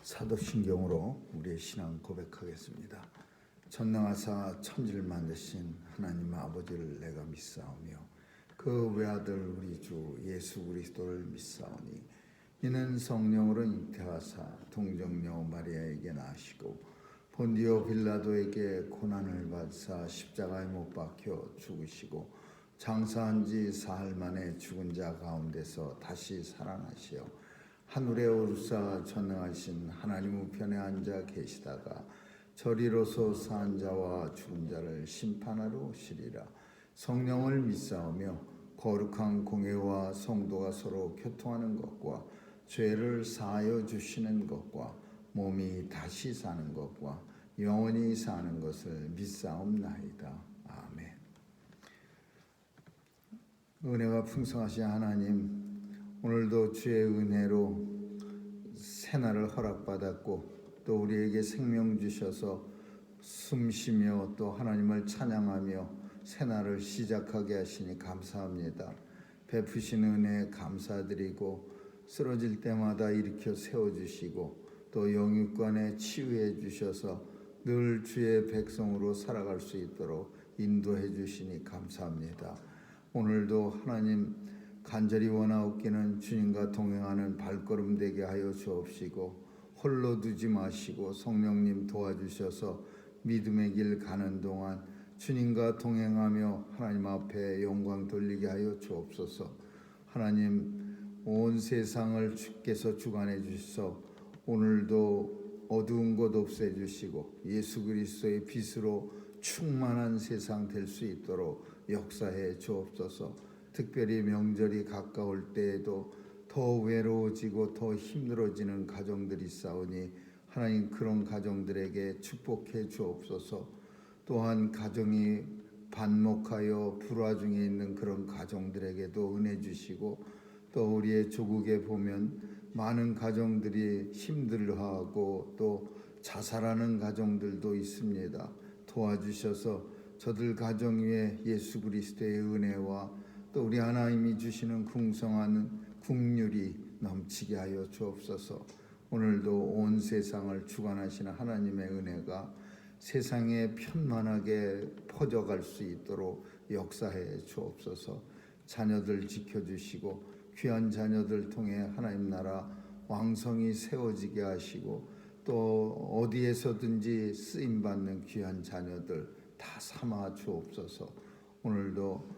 사도신경으로 우리의 신앙 고백하겠습니다. 전능하사 천지를 만드신 하나님 아버지를 내가 믿사오며 그 외아들 우리 주 예수 그리스도를 믿사오니 이는 성령으로 잉태하사 동정녀 마리아에게 나시고 본디오 빌라도에게 고난을 받사 십자가에 못 박혀 죽으시고 장사한 지 사흘 만에 죽은 자 가운데서 다시 살아나시어 하늘에 오르사 전능하신 하나님 우편에 앉아 계시다가 저리로서 산 자와 죽은 자를 심판하러 오시리라. 성령을 믿사오며 거룩한 공회와 성도가 서로 교통하는 것과 죄를 사하여 주시는 것과 몸이 다시 사는 것과 영원히 사는 것을 믿사옵나이다. 아멘. 은혜가 풍성하신 하나님, 오늘도 주의 은혜로 새날을 허락받았고 또 우리에게 생명 주셔서 숨쉬며 또 하나님을 찬양하며 새날을 시작하게 하시니 감사합니다. 베푸신 은혜에 감사드리고 쓰러질 때마다 일으켜 세워주시고 또 영육간에 치유해 주셔서 늘 주의 백성으로 살아갈 수 있도록 인도해 주시니 감사합니다. 오늘도 하나님 간절히 원하옵기는 주님과 동행하는 발걸음 되게 하여 주옵시고 홀로 두지 마시고 성령님 도와주셔서 믿음의 길 가는 동안 주님과 동행하며 하나님 앞에 영광 돌리게 하여 주옵소서. 하나님 온 세상을 주께서 주관해 주셔서 오늘도 어두운 곳 없애 주시고 예수 그리스도의 빛으로 충만한 세상 될 수 있도록 역사해 주옵소서. 특별히 명절이 가까울 때에도 더 외로워지고 더 힘들어지는 가정들이 싸우니 하나님 그런 가정들에게 축복해 주옵소서. 또한 가정이 반목하여 불화 중에 있는 그런 가정들에게도 은혜 주시고 또 우리의 조국에 보면 많은 가정들이 힘들어하고 또 자살하는 가정들도 있습니다. 도와주셔서 저들 가정 위에 예수 그리스도의 은혜와 또 우리 하나님이 주시는 풍성한 국률이 넘치게 하여 주옵소서. 오늘도 온 세상을 주관하시는 하나님의 은혜가 세상에 편만하게 퍼져갈 수 있도록 역사해 주옵소서. 자녀들 지켜주시고 귀한 자녀들 통해 하나님 나라 왕성이 세워지게 하시고 또 어디에서든지 쓰임받는 귀한 자녀들 다 삼아 주옵소서. 오늘도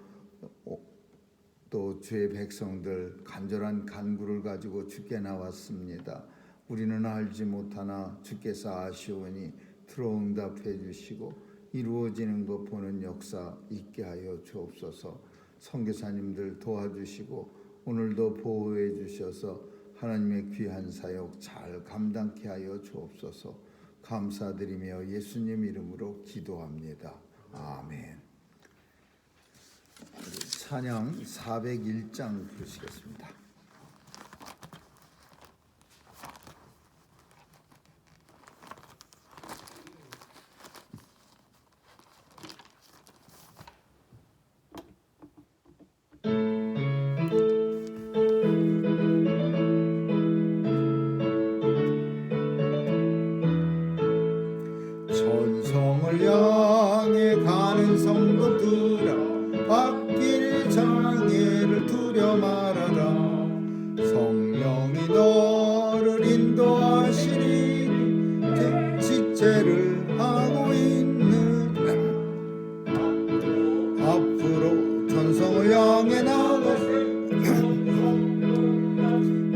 또 주의 백성들 간절한 간구를 가지고 주께 나왔습니다. 우리는 알지 못하나 주께서 아시오니 들어응답해 주시고 이루어지는 것 보는 역사 있게 하여 주옵소서. 선교사님들 도와주시고 오늘도 보호해 주셔서 하나님의 귀한 사역 잘 감당케 하여 주옵소서. 감사드리며 예수님 이름으로 기도합니다. 아멘. 찬양 401장 부르시겠습니다. 천성을 향해 가는 성도들아 앞길 장애를 두려 말아라. 성령이 너를 인도하시니 지체를 하고 있는 앞으로 천성을 향해 나가세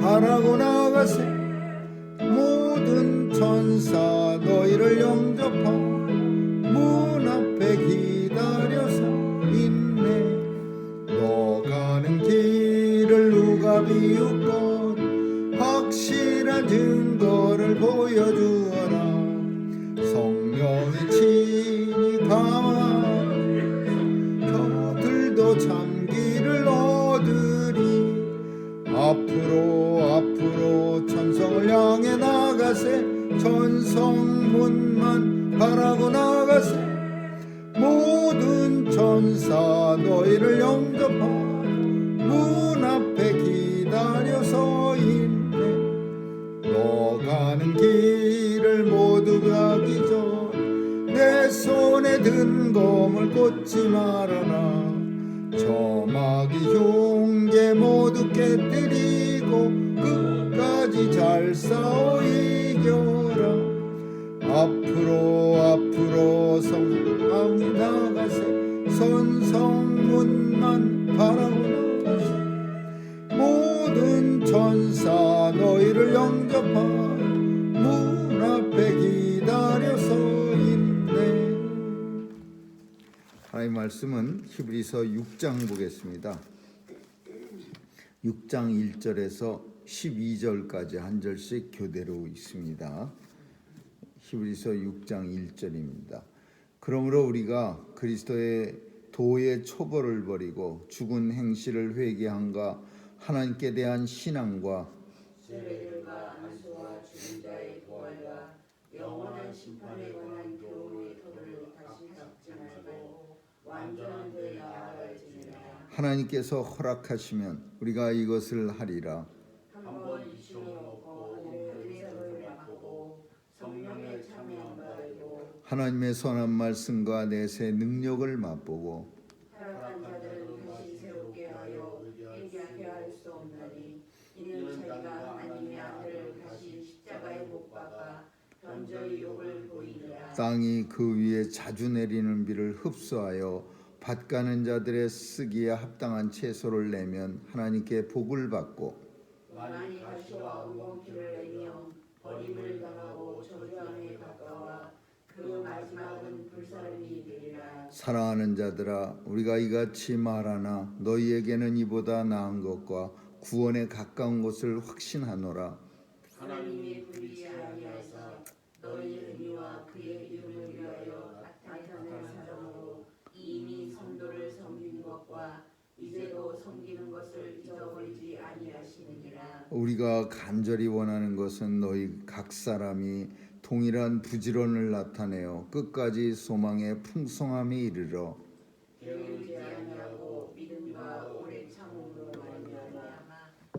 바라고 나가세. 모든 천사 너희를 영접하 문 앞에 기다려서 있네. 너 가는 길을 누가 비웃건 확실한 증거를 보여주어라. 성령이 친히 감하니 저들도 참기를 얻으리. 앞으로 천성을 향해 나가세. 천성문만 바라고 나가세. 모든 천사 너희를 영접하 문 앞에 기다려서 있네. 너 가는 큰 길을 모두 가기 전 내 손에 든 검을 꽂지 말아라. 저마귀 흉계 모두 깨뜨리고 끝까지 잘 싸워 이겨라. 앞으로 성왕이 나가세. 선성문만 바라고 나가세. 모든 천사 너희를 영접하여 문 앞에 기다려 서 있네. 하나님 말씀은 히브리서 6장 보겠습니다. 6장 1절에서 12절까지 한 절씩 교대로 있습니다. 히브리서 6장 1절입니다. 그러므로 우리가 그리스도의 도의 초보를 버리고 죽은 행실을 회개함과 하나님께 대한 신앙과 세례들과 안수와 죽은 자의 부활과 영원한 심판에 관한 교훈의 터를 다시 잡지 말고 완전한 데 나아갈지니라. 하나님께서 허락하시면 우리가 이것을 하리라. 한번 이심을 얻고 은혜를 받고 성령에 참여한 바 되고 하나님의 선한 말씀과 내세 능력을 맛보고 타락한 자들은 다시 새롭게 하여 회개하게 할 수 없나니 이는 자기가 하나님의 아들을 다시 십자가에 못 박아 현저히 욕을 보이니라. 땅이 그 위에 자주 내리는 비를 흡수하여 밭가는 자들의 쓰기에 합당한 채소를 내면 하나님께 복을 받고 많이 가시와 엉겅퀴를 내며 버림을 당하고 저주함에 가까워 그 마지막은 불사름이 되리라. 사랑하는 자들아 우리가 이같이 말하나 너희에게는 이보다 나은 것과 구원에 가까운 것을 확신하노라. 하나님의 불의에 아니하사 너희의 의와 그의 이름을 위하여 나타낸 사정으로 이미 성도를 섬긴 것과 이제도 섬기는 것을 잊어버리지 아니하시느니라. 우리가 간절히 원하는 것은 너희 각 사람이 동일한 부지런을 나타내어 끝까지 소망의 풍성함에 이르러 게으르지 아니하고 믿음과 오래 참음으로 말미암아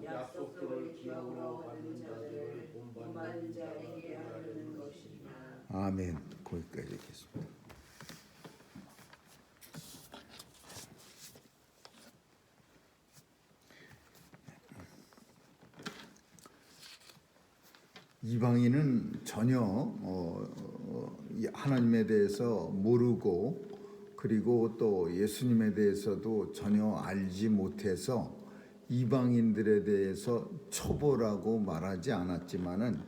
약속들을 기억으로 얻는 자들을 본받는 자에게 하려는 것이니라. 아멘. 거기까지 읽겠습니다. 이방인은 전혀 하나님에 대해서 모르고 그리고 또 예수님에 대해서도 전혀 알지 못해서 이방인들에 대해서 초보라고 말하지 않았지만은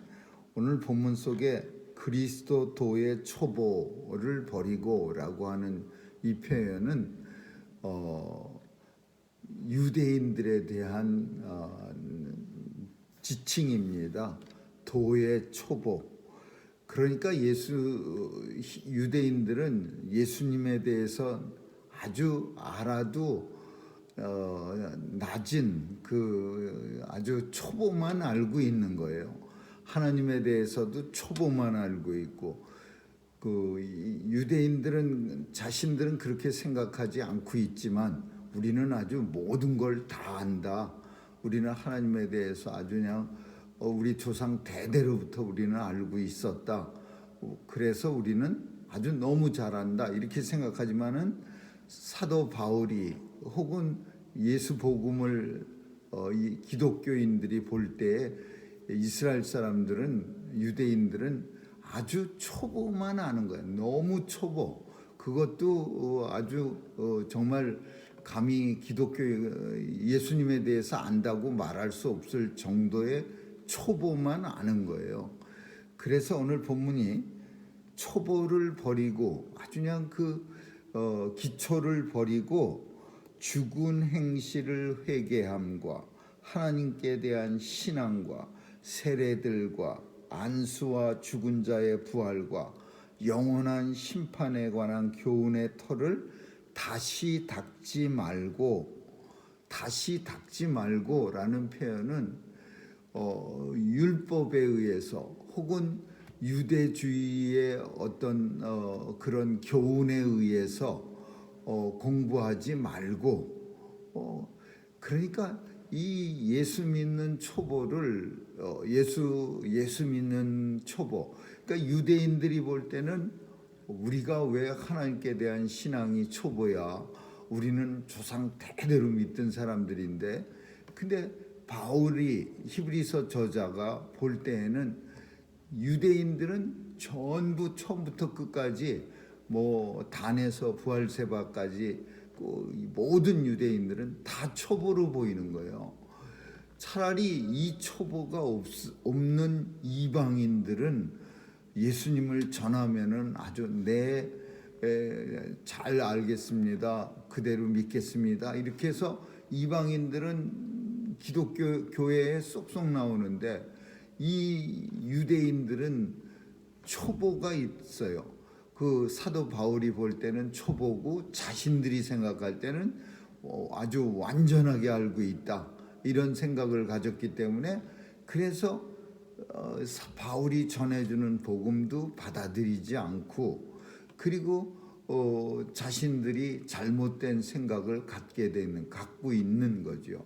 오늘 본문 속에 그리스도도의 초보를 버리고라고 하는 이 표현은 유대인들에 대한 지칭입니다. 도의 초보. 그러니까 유대인들은 예수님에 대해서 아주 알아도 낮은 그 아주 초보만 알고 있는 거예요. 하나님에 대해서도 초보만 알고 있고 그 유대인들은 자신들은 그렇게 생각하지 않고 있지만 우리는 아주 모든 걸 다 안다. 우리는 하나님에 대해서 아주 그냥 우리 조상 대대로부터 우리는 알고 있었다. 그래서 우리는 아주 너무 잘한다. 이렇게 생각하지만은 사도 바울이 혹은 예수 복음을 기독교인들이 볼 때 이스라엘 사람들은 유대인들은 아주 초보만 아는 거예요. 너무 초보. 그것도 아주 정말 감히 기독교 예수님에 대해서 안다고 말할 수 없을 정도의 초보만 아는 거예요. 그래서 오늘 본문이 초보를 버리고 아주 그냥 그 기초를 버리고 죽은 행실을 회개함과 하나님께 대한 신앙과 세례들과 안수와 죽은 자의 부활과 영원한 심판에 관한 교훈의 터를 다시 닦지 말고라는 표현은 율법에 의해서 혹은 유대주의의 어떤 그런 교훈에 의해서 공부하지 말고 그러니까 이 예수 믿는 초보를 예수 믿는 초보. 그러니까 유대인들이 볼 때는 우리가 왜 하나님께 대한 신앙이 초보야? 우리는 조상 대대로 믿던 사람들인데, 근데 바울이 히브리서 저자가 볼 때에는 유대인들은 전부 처음부터 끝까지 뭐 단에서 부할세바까지 모든 유대인들은 다 초보로 보이는 거예요. 차라리 이 초보가 없는 이방인들은 예수님을 전하면은 아주 잘 알겠습니다, 그대로 믿겠습니다, 이렇게 해서 이방인들은 기독교 교회에 쏙쏙 나오는데, 이 유대인들은 초보가 있어요. 그 사도 바울이 볼 때는 초보고 자신들이 생각할 때는 아주 완전하게 알고 있다, 이런 생각을 가졌기 때문에, 그래서 바울이 전해주는 복음도 받아들이지 않고, 그리고 자신들이 잘못된 생각을 갖고 있는 거죠.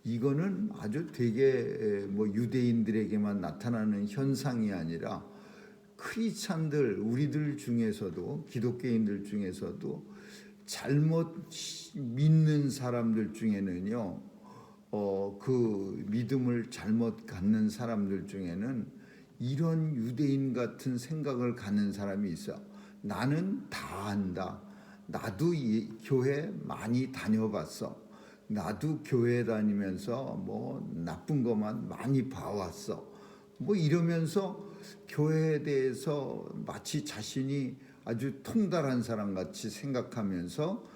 이거는 아주 되게 유대인들에게만 나타나는 현상이 아니라 크리스찬들, 우리들 중에서도, 기독교인들 중에서도 잘못 믿는 사람들 중에는요, 그 믿음을 잘못 갖는 사람들 중에는 이런 유대인 같은 생각을 갖는 사람이 있어. 나는 다 안다. 나도 교회 많이 다녀봤어. 나도 교회 다니면서 뭐 나쁜 것만 많이 봐왔어. 뭐 이러면서 교회에 대해서 마치 자신이 아주 통달한 사람 같이 생각하면서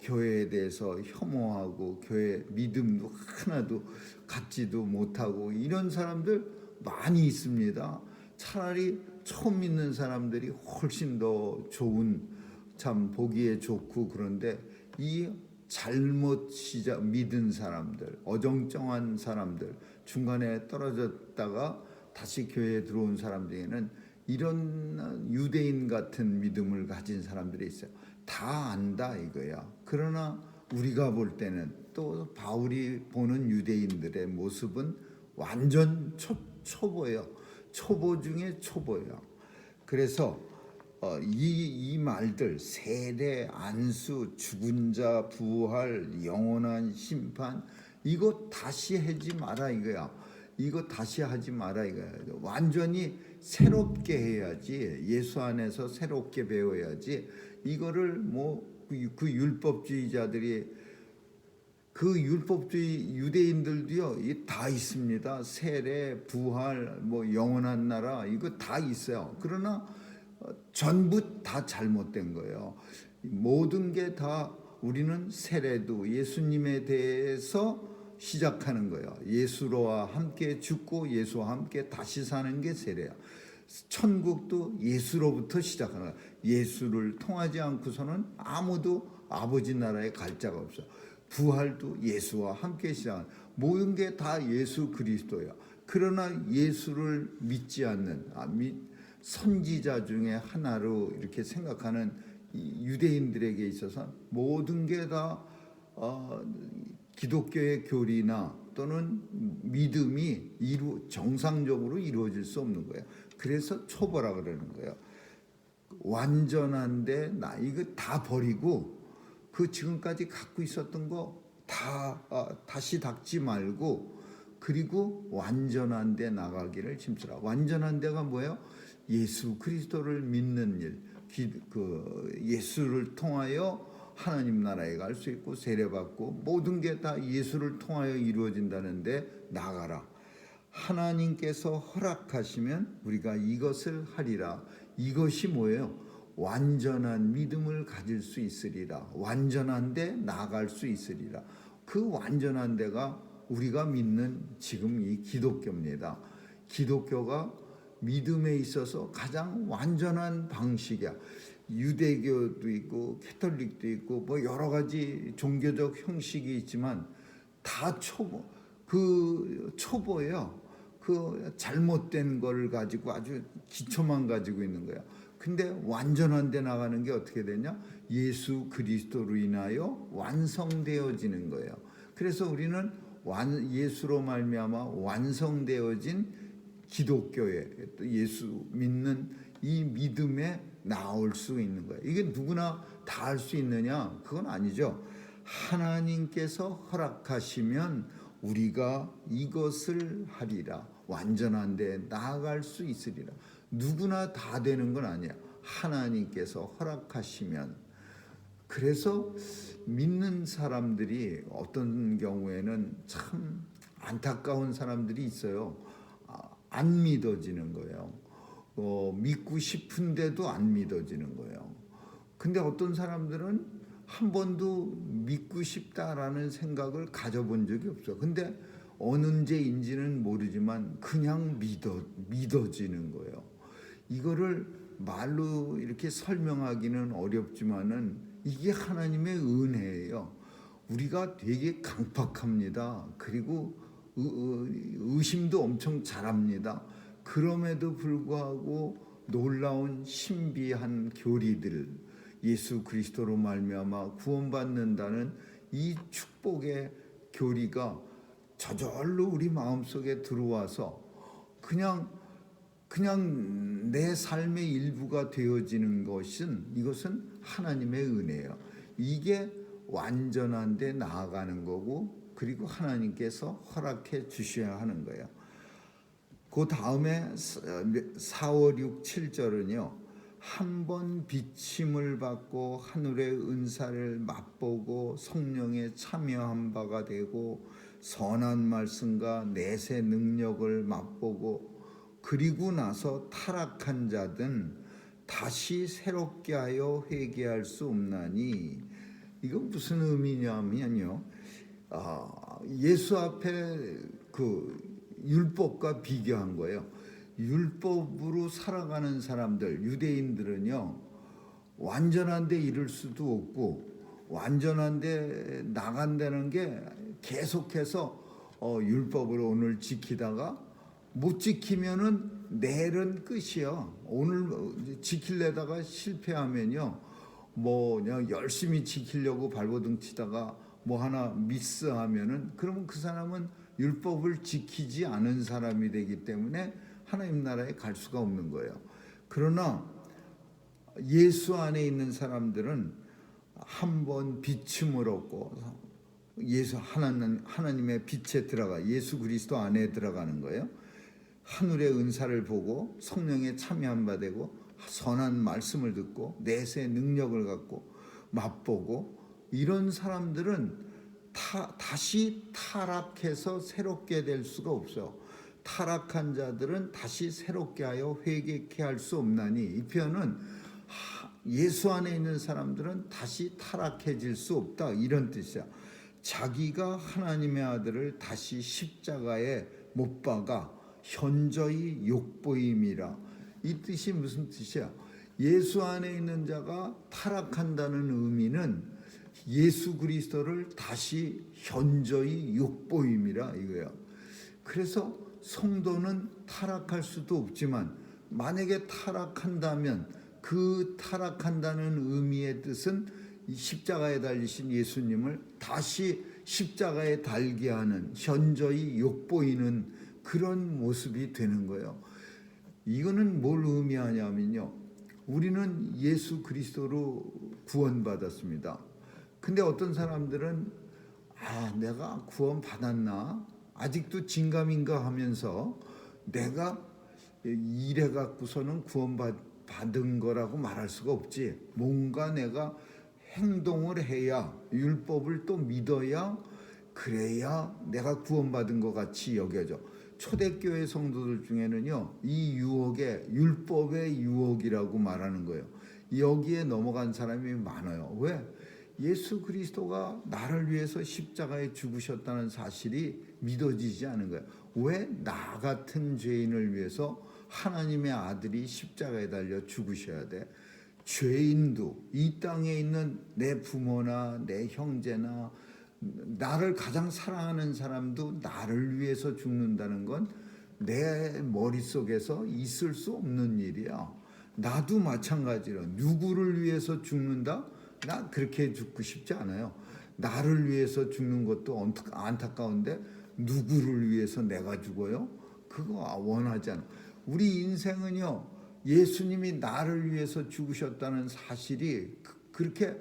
교회에 대해서 혐오하고 교회 믿음도 하나도 갖지도 못하고 이런 사람들 많이 있습니다. 차라리 처음 믿는 사람들이 훨씬 더 좋은, 참 보기에 좋고, 그런데 이 잘못 믿은 사람들, 어정쩡한 사람들, 중간에 떨어졌다가 다시 교회에 들어온 사람들에게는 이런 유대인 같은 믿음을 가진 사람들이 있어요. 다 안다 이거야. 그러나 우리가 볼 때는, 또 바울이 보는 유대인들의 모습은 완전 초보예요. 초보 중에 초보예요. 그래서 이 말들, 세례, 안수, 죽은 자, 부활, 영원한 심판, 이거 다시 하지 마라 이거야. 이거 다시 하지 마라 이거야. 완전히 새롭게 해야지. 예수 안에서 새롭게 배워야지. 이거를 그 율법주의자들이, 그 율법주의 유대인들도요, 다 있습니다. 세례, 부활, 영원한 나라, 이거 다 있어요. 그러나 전부 다 잘못된 거예요. 모든 게 다, 우리는 세례도 예수님에 대해서 시작하는 거예요. 예수와 함께 죽고 예수와 함께 다시 사는 게 세례야. 천국도 예수로부터 시작하는 거야. 예수를 통하지 않고서는 아무도 아버지 나라에 갈 자가 없어. 부활도 예수와 함께 시작하는, 모든 게 다 예수 그리스도야. 그러나 예수를 믿지 않는 선지자 중에 하나로 이렇게 생각하는 유대인들에게 있어서 모든 게 다 기독교의 교리나 또는 믿음이 정상적으로 이루어질 수 없는 거예요. 그래서 초보라 그러는 거예요. 완전한데 나 이거 다 버리고, 그 지금까지 갖고 있었던 거 다 다시 닦지 말고, 그리고 완전한 데 나가기를 힘쓰라. 완전한 데가 뭐예요? 예수 그리스도를 믿는 일, 예수를 통하여 하나님 나라에 갈 수 있고 세례받고, 모든 게 다 예수를 통하여 이루어진다는데 나가라. 하나님께서 허락하시면 우리가 이것을 하리라. 이것이 뭐예요? 완전한 믿음을 가질 수 있으리라. 완전한 데 나갈 수 있으리라. 그 완전한 데가 우리가 믿는 지금 이 기독교입니다. 기독교가 믿음에 있어서 가장 완전한 방식이야. 유대교도 있고 캐톨릭도 있고 여러 가지 종교적 형식이 있지만 다 초보예요. 그 잘못된 걸 가지고 아주 기초만 가지고 있는 거야. 근데 완전한 데 나가는 게 어떻게 되냐? 예수 그리스도로 인하여 완성되어지는 거예요. 그래서 우리는 예수로 말미암아 완성되어진 기독교에 또 예수 믿는 이 믿음에 나올 수 있는 거예요. 이게 누구나 다 할 수 있느냐? 그건 아니죠. 하나님께서 허락하시면 우리가 이것을 하리라. 완전한 데 나아갈 수 있으리라. 누구나 다 되는 건 아니야. 하나님께서 허락하시면. 그래서 믿는 사람들이 어떤 경우에는 참 안타까운 사람들이 있어요. 안 믿어지는 거예요. 믿고 싶은데도 안 믿어지는 거예요. 근데 어떤 사람들은 한 번도 믿고 싶다라는 생각을 가져본 적이 없어. 근데 언제인지는 모르지만 그냥 믿어지는 거예요. 이거를 말로 이렇게 설명하기는 어렵지만은 이게 하나님의 은혜예요. 우리가 되게 강팍합니다. 그리고 의심도 엄청 잘합니다. 그럼에도 불구하고 놀라운 신비한 교리들, 예수 그리스도로 말미암아 구원받는다는 이 축복의 교리가 저절로 우리 마음속에 들어와서 그냥 내 삶의 일부가 되어지는 이것은 하나님의 은혜예요. 이게 완전한 데 나아가는 거고, 그리고 하나님께서 허락해 주셔야 하는 거예요. 그 다음에 4, 5, 6, 7절은요. 한 번 비침을 받고 하늘의 은사를 맛보고 성령에 참여한 바가 되고 선한 말씀과 내세 능력을 맛보고 그리고 나서 타락한 자든 다시 새롭게 하여 회개할 수 없나니. 이건 무슨 의미냐면요. 예수 앞에 그 율법과 비교한 거예요. 율법으로 살아가는 사람들, 유대인들은요, 완전한 데 이를 수도 없고 완전한 데 나간다는 게 계속해서 율법으로 오늘 지키다가 못 지키면은 내일은 끝이야. 오늘 지키려다가 실패하면요, 뭐 그냥 열심히 지키려고 발버둥 치다가 뭐 하나 미스하면은 그러면 그 사람은 율법을 지키지 않은 사람이 되기 때문에 하나님 나라에 갈 수가 없는 거예요. 그러나 예수 안에 있는 사람들은 한번 비침을 얻고 예수 하나님의 빛에 들어가 예수 그리스도 안에 들어가는 거예요. 하늘의 은사를 보고 성령에 참여한 바 되고 선한 말씀을 듣고 내세 능력을 갖고 맛보고, 이런 사람들은 다시 타락해서 새롭게 될 수가 없어요. 타락한 자들은 다시 새롭게 하여 회개케 할 수 없나니, 이 표현은 예수 안에 있는 사람들은 다시 타락해질 수 없다, 이런 뜻이야. 자기가 하나님의 아들을 다시 십자가에 못 박아 현저히 욕보임이라. 이 뜻이 무슨 뜻이야? 예수 안에 있는 자가 타락한다는 의미는 예수 그리스도를 다시 현저히 욕보임이라 이거야. 그래서 성도는 타락할 수도 없지만 만약에 타락한다면 그 타락한다는 의미의 뜻은 십자가에 달리신 예수님을 다시 십자가에 달게 하는, 현저히 욕보이는 그런 모습이 되는 거예요. 이거는 뭘 의미하냐면요, 우리는 예수 그리스도로 구원받았습니다. 근데 어떤 사람들은 내가 구원받았나? 아직도 진감인가 하면서 내가 이래 갖고서는 구원받은 거라고 말할 수가 없지. 뭔가 내가 행동을 해야, 율법을 또 믿어야, 그래야 내가 구원받은 것 같이 여겨져. 초대교회 성도들 중에는요, 이 유혹에 율법의 유혹이라고 말하는 거예요. 여기에 넘어간 사람이 많아요. 왜? 예수 그리스도가 나를 위해서 십자가에 죽으셨다는 사실이 믿어지지 않은 거예요. 왜? 나 같은 죄인을 위해서 하나님의 아들이 십자가에 달려 죽으셔야 돼? 죄인도, 이 땅에 있는 내 부모나 내 형제나 나를 가장 사랑하는 사람도 나를 위해서 죽는다는 건 내 머릿속에서 있을 수 없는 일이야. 나도 마찬가지로 누구를 위해서 죽는다? 나 그렇게 죽고 싶지 않아요. 나를 위해서 죽는 것도 안타까운데 누구를 위해서 내가 죽어요? 그거 원하지 않아. 우리 인생은요, 예수님이 나를 위해서 죽으셨다는 사실이 그렇게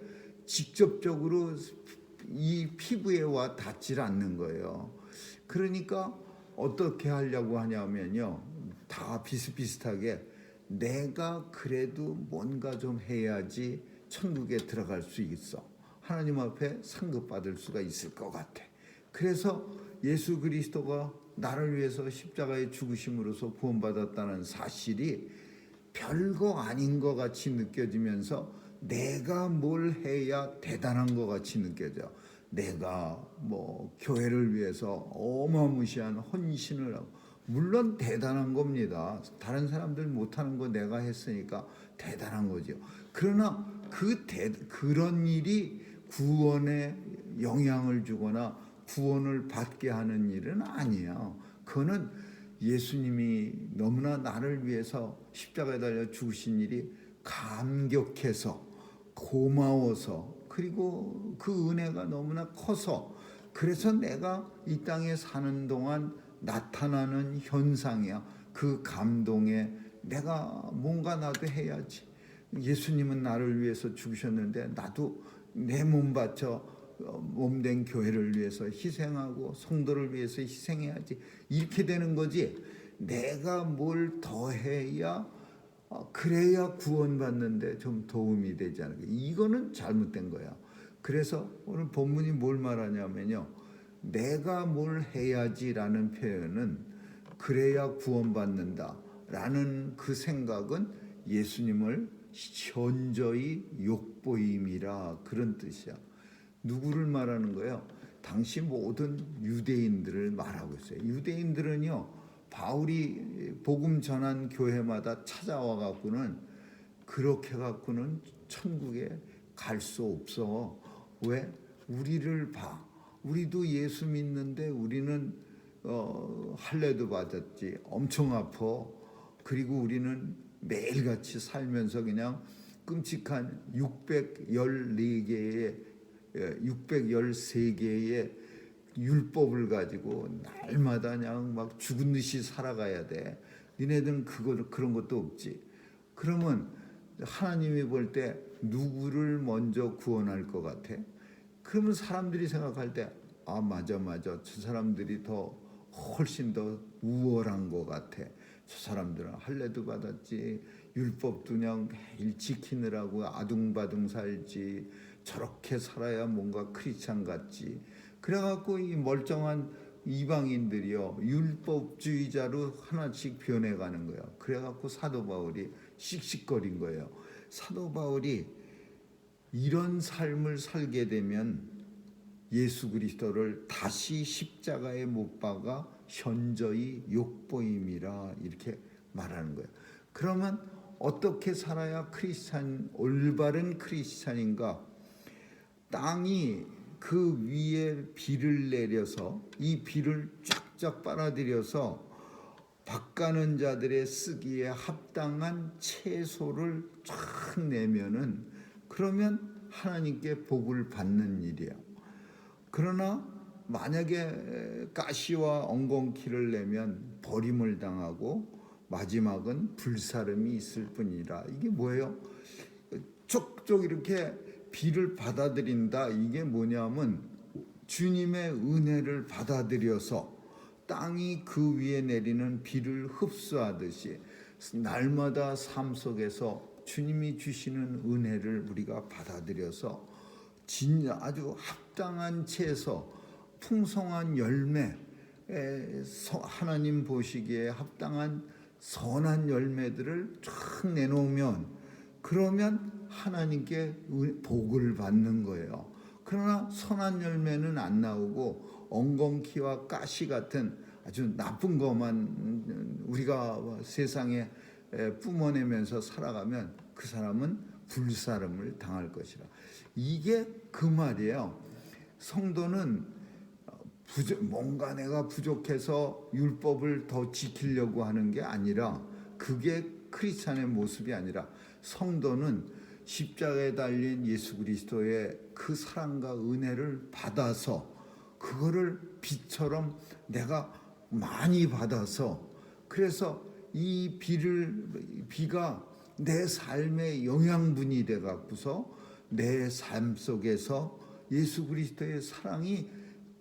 직접적으로 이 피부에 와 닿질 않는 거예요. 그러니까 어떻게 하려고 하냐면요, 다 비슷비슷하게 내가 그래도 뭔가 좀 해야지 천국에 들어갈 수 있어. 하나님 앞에 상급받을 수가 있을 것 같아. 그래서 예수 그리스도가 나를 위해서 십자가에 죽으심으로써 구원받았다는 사실이 별거 아닌 것 같이 느껴지면서 내가 뭘 해야 대단한 것 같이 느껴져. 내가 뭐 교회를 위해서 어마무시한 헌신을 하고, 물론 대단한 겁니다. 다른 사람들 못하는 거 내가 했으니까 대단한 거죠. 그러나 그런 일이 구원에 영향을 주거나 구원을 받게 하는 일은 아니에요. 그거는 예수님이 너무나 나를 위해서 십자가에 달려 죽으신 일이 감격해서, 고마워서, 그리고 그 은혜가 너무나 커서, 그래서 내가 이 땅에 사는 동안 나타나는 현상이야. 그 감동에 내가 뭔가 나도 해야지. 예수님은 나를 위해서 죽으셨는데 나도 내 몸 바쳐 몸된 교회를 위해서 희생하고 성도를 위해서 희생해야지. 이렇게 되는 거지. 내가 뭘 더 해야 그래야 구원받는데 좀 도움이 되지 않을까. 이거는 잘못된 거야. 그래서 오늘 본문이 뭘 말하냐면요, 내가 뭘 해야지라는 표현은 그래야 구원받는다 라는 그 생각은 예수님을 현저히 욕보임이라, 그런 뜻이야. 누구를 말하는 거예요? 당시 모든 유대인들을 말하고 있어요. 유대인들은요, 바울이 복음 전한 교회마다 찾아와 갖고는 그렇게 갖고는 천국에 갈 수 없어. 왜? 우리를 봐. 우리도 예수 믿는데 우리는 할례도 받았지. 엄청 아파. 그리고 우리는 매일같이 살면서 그냥 끔찍한 613개의 율법을 가지고 날마다 그냥 막 죽은 듯이 살아가야 돼. 니네들은 그런 것도 없지. 그러면 하나님이 볼 때 누구를 먼저 구원할 것 같아? 그러면 사람들이 생각할 때 맞아 저 사람들이 훨씬 더 우월한 것 같아. 저 사람들은 할례도 받았지, 율법도 그냥 매일 지키느라고 아둥바둥 살지, 저렇게 살아야 뭔가 크리스찬 같지. 그래갖고 이 멀쩡한 이방인들이요, 율법주의자로 하나씩 변해가는 거예요. 그래갖고 사도 바울이 씩씩거린 거예요. 사도 바울이 이런 삶을 살게 되면 예수 그리스도를 다시 십자가에 못 박아 현저히 욕보임이라 이렇게 말하는 거예요. 그러면 어떻게 살아야 올바른 크리스찬인가? 땅이 그 위에 비를 내려서 이 비를 쫙쫙 빨아들여서 밭가는 자들의 쓰기에 합당한 채소를 쫙 내면은, 그러면 하나님께 복을 받는 일이야. 그러나 만약에 가시와 엉겅퀴를 내면 버림을 당하고 마지막은 불사름이 있을 뿐이라. 이게 뭐예요? 쪽쪽 이렇게 비를 받아들인다. 이게 뭐냐면 주님의 은혜를 받아들여서 땅이 그 위에 내리는 비를 흡수하듯이 날마다 삶 속에서 주님이 주시는 은혜를 우리가 받아들여서 아주 합당한 채소, 풍성한 열매, 하나님 보시기에 합당한 선한 열매들을 쫙 내놓으면, 그러면 하나님께 복을 받는 거예요. 그러나 선한 열매는 안 나오고 엉겅퀴와 가시 같은 아주 나쁜 것만 우리가 세상에 뿜어내면서 살아가면 그 사람은 불사름을 당할 것이라. 이게 그 말이에요. 성도는 뭔가 내가 부족해서 율법을 더 지키려고 하는 게 아니라, 그게 크리스찬의 모습이 아니라, 성도는 십자가에 달린 예수 그리스도의 그 사랑과 은혜를 받아서 그거를 비처럼 내가 많이 받아서 그래서 이 비가 내 삶의 영양분이 돼 갖고서 내 삶 속에서 예수 그리스도의 사랑이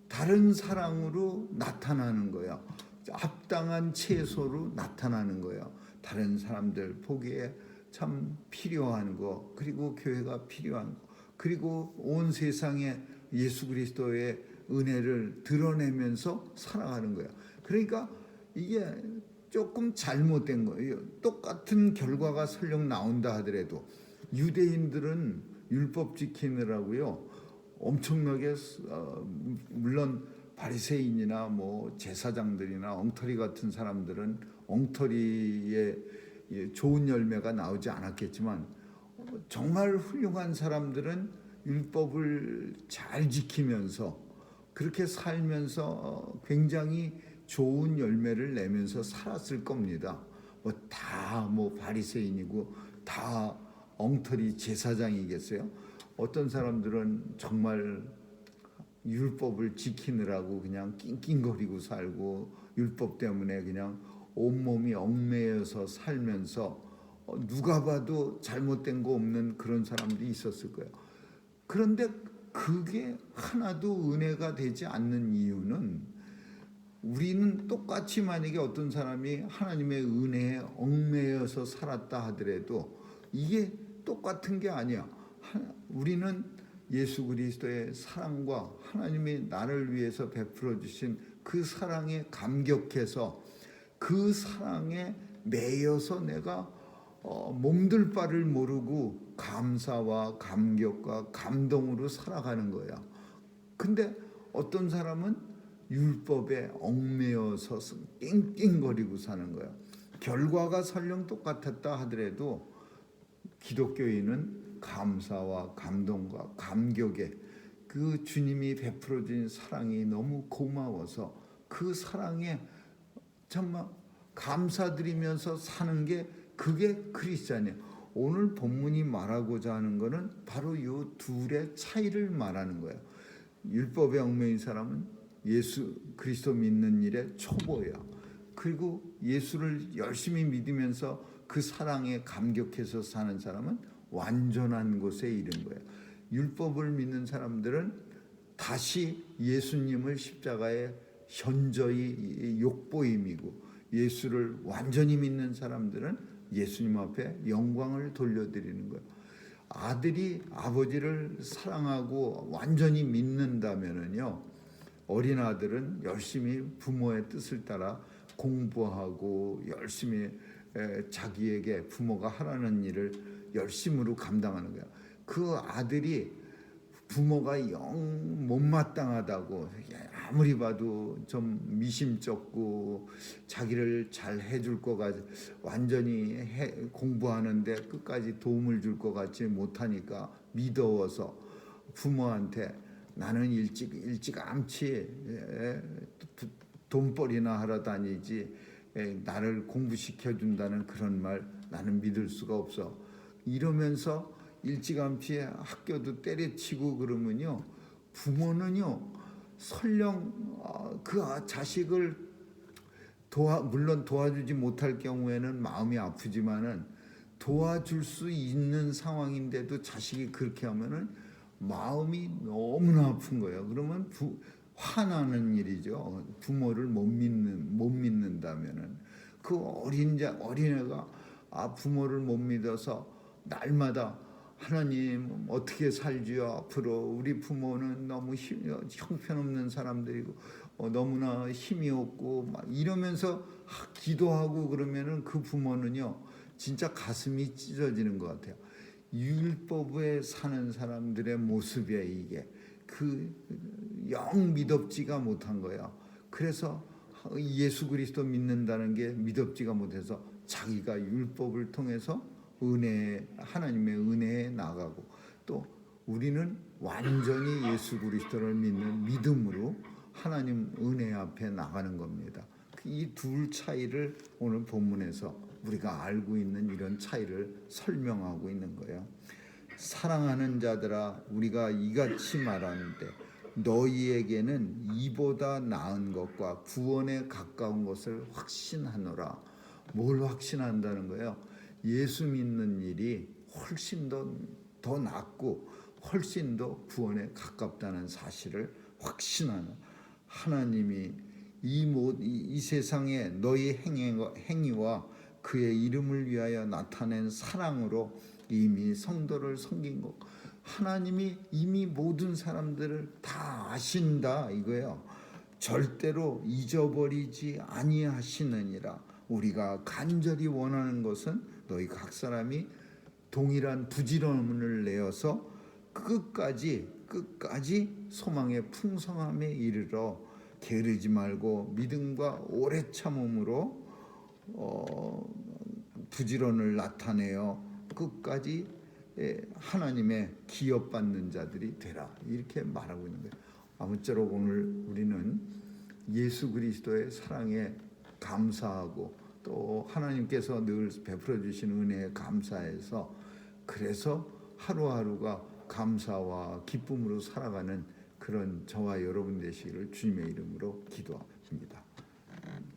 다른 사랑으로 나타나는 거야. 합당한 채소로 나타나는 거예요. 다른 사람들 보기에 참 필요한 거, 그리고 교회가 필요한 거, 그리고 온 세상에 예수 그리스도의 은혜를 드러내면서 살아가는 거예요. 그러니까 이게 조금 잘못된 거예요. 똑같은 결과가 설령 나온다 하더라도 유대인들은 율법 지키느라고요 엄청나게 물론 바리새인이나 뭐 제사장들이나 엉터리 같은 사람들은 엉터리에 좋은 열매가 나오지 않았겠지만 정말 훌륭한 사람들은 율법을 잘 지키면서 그렇게 살면서 굉장히 좋은 열매를 내면서 살았을 겁니다. 뭐 바리새인이고 다 엉터리 제사장이겠어요? 어떤 사람들은 정말 율법을 지키느라고 그냥 낑낑거리고 살고 율법 때문에 그냥 온몸이 얽매여서 살면서 누가 봐도 잘못된 거 없는 그런 사람들이 있었을 거예요. 그런데 그게 하나도 은혜가 되지 않는 이유는 우리는 똑같이 만약에 어떤 사람이 하나님의 은혜에 얽매여서 살았다 하더라도 이게 똑같은 게 아니야. 우리는 예수 그리스도의 사랑과 하나님이 나를 위해서 베풀어 주신 그 사랑에 감격해서 그 사랑에 매여서 내가 몸둘 바를 모르고 감사와 감격과 감동으로 살아가는 거야. 근데 어떤 사람은 율법에 얽매여서 낑낑거리고 사는 거야. 결과가 설령 똑같았다 하더라도 기독교인은 감사와 감동과 감격에 그 주님이 베풀어 주신 사랑이 너무 고마워서 그 사랑에 정말 감사드리면서 사는 게 그게 크리스찬이에요. 오늘 본문이 말하고자 하는 것은 바로 이 둘의 차이를 말하는 거예요. 율법에 얽매인 사람은 예수 그리스도 믿는 일에 초보야. 그리고 예수를 열심히 믿으면서 그 사랑에 감격해서 사는 사람은 완전한 곳에 이른 거예요. 율법을 믿는 사람들은 다시 예수님을 십자가에 현저히 욕보임이고 예수를 완전히 믿는 사람들은 예수님 앞에 영광을 돌려드리는 거예요. 아들이 아버지를 사랑하고 완전히 믿는다면은요, 어린 아들은 열심히 부모의 뜻을 따라 공부하고 열심히 자기에게 부모가 하라는 일을 열심으로 감당하는 거예요. 그 아들이 부모가 영 못마땅하다고 아무리 봐도 좀 미심쩍고 자기를 잘 해줄 것 같이 완전히 공부하는데 끝까지 도움을 줄 것 같지 못하니까 미더워서 부모한테 나는 일찌감치 돈벌이나 하러 다니지 나를 공부시켜준다는 그런 말 나는 믿을 수가 없어. 이러면서 일찌감치 학교도 때려치고 그러면요, 부모는요 설령 그 자식을 물론 도와주지 못할 경우에는 마음이 아프지만은 도와줄 수 있는 상황인데도 자식이 그렇게 하면은 마음이 너무나 아픈 거예요. 그러면 화나는 일이죠. 부모를 못 믿는다면은 그 어린애가 부모를 못 믿어서 날마다 하나님 어떻게 살지요? 앞으로 우리 부모는 너무 형편없는 사람들이고 너무나 힘이 없고 막 이러면서 기도하고 그러면은 그 부모는요 진짜 가슴이 찢어지는 것 같아요. 율법에 사는 사람들의 모습이에요. 이게 영 믿업지가 못한 거예요. 그래서 예수 그리스도 믿는다는 게 믿업지가 못해서 자기가 율법을 통해서 하나님의 은혜에 나가고 또 우리는 완전히 예수 그리스도를 믿는 믿음으로 하나님 은혜 앞에 나가는 겁니다. 이 둘 차이를 오늘 본문에서 우리가 알고 있는 이런 차이를 설명하고 있는 거예요. 사랑하는 자들아 우리가 이같이 말하는데 너희에게는 이보다 나은 것과 구원에 가까운 것을 확신하노라. 뭘 확신한다는 거예요? 예수 믿는 일이 훨씬 더 낫고 훨씬 더 구원에 가깝다는 사실을 확신하는, 하나님이 이 세상에 너희 행위와 그의 이름을 위하여 나타낸 사랑으로 이미 성도를 섬긴 것, 하나님이 이미 모든 사람들을 다 아신다 이거예요. 절대로 잊어버리지 아니하시느니라. 우리가 간절히 원하는 것은 너희 각 사람이 동일한 부지런함을 내어서 끝까지 소망의 풍성함에 이르러 게으르지 말고 믿음과 오래 참음으로 부지런을 나타내어 끝까지 하나님의 기업받는 자들이 되라, 이렇게 말하고 있는 거예요. 아무쪼록 오늘 우리는 예수 그리스도의 사랑에 감사하고 또 하나님께서 늘 베풀어 주신 은혜에 감사해서, 그래서 하루하루가 감사와 기쁨으로 살아가는 그런 저와 여러분 되시기를 주님의 이름으로 기도합니다.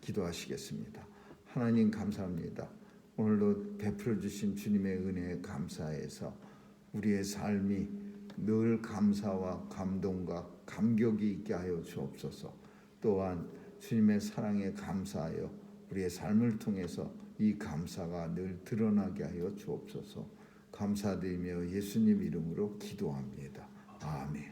기도하시겠습니다. 하나님 감사합니다. 오늘도 베풀어 주신 주님의 은혜에 감사해서 우리의 삶이 늘 감사와 감동과 감격이 있게 하여 주옵소서. 또한 주님의 사랑에 감사하여 우리의 삶을 통해서 이 감사가 늘 드러나게 하여 주옵소서. 감사드리며 예수님 이름으로 기도합니다. 아멘.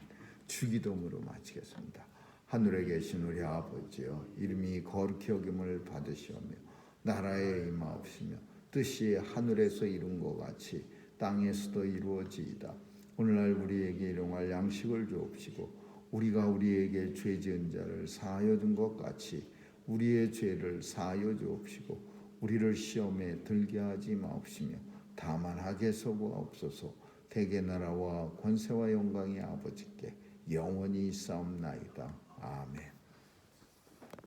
주기도문으로 마치겠습니다. 하늘에 계신 우리 아버지여, 이름이 거룩히 여김을 받으시오며 나라에 임하옵시며 뜻이 하늘에서 이룬 것 같이 땅에서도 이루어지이다. 오늘날 우리에게 일용할 양식을 주옵시고 우리가 우리에게 죄 지은 자를 사하여 준 것 같이 우리의 죄를 사하여 주옵시고 우리를 시험에 들게 하지 마옵시며 다만 악에서 구하옵소서. 대개 나라와 권세와 영광이 아버지께 영원히 있사옵나이다. 아멘.